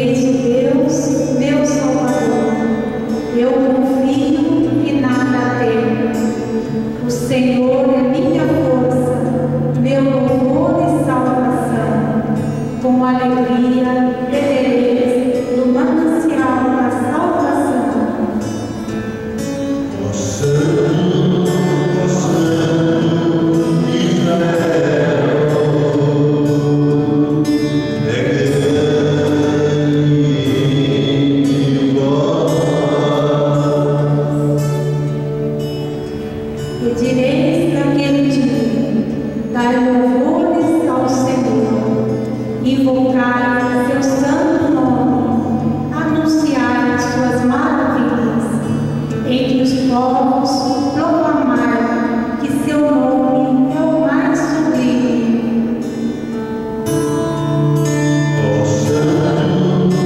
Eis o Deus, meu Salvador, eu confio e nada temo. O Senhor é minha força, meu louvor e salvação. Com alegria bebereis do manancial da salvação. Ó Santo, Israel, E direis naquele dia: dai louvores ao Senhor, invocai seu santo nome, anunciai as suas maravilhas. Entre os povos proclamai que seu nome é o mais sublime. ó Santo,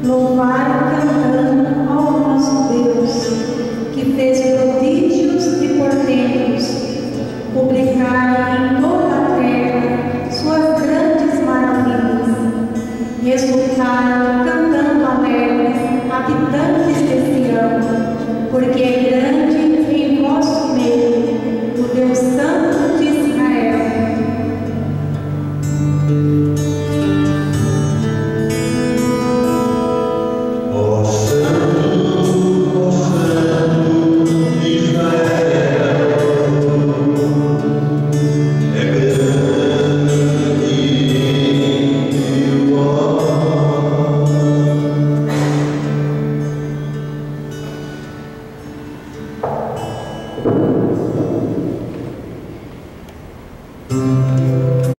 Louvai e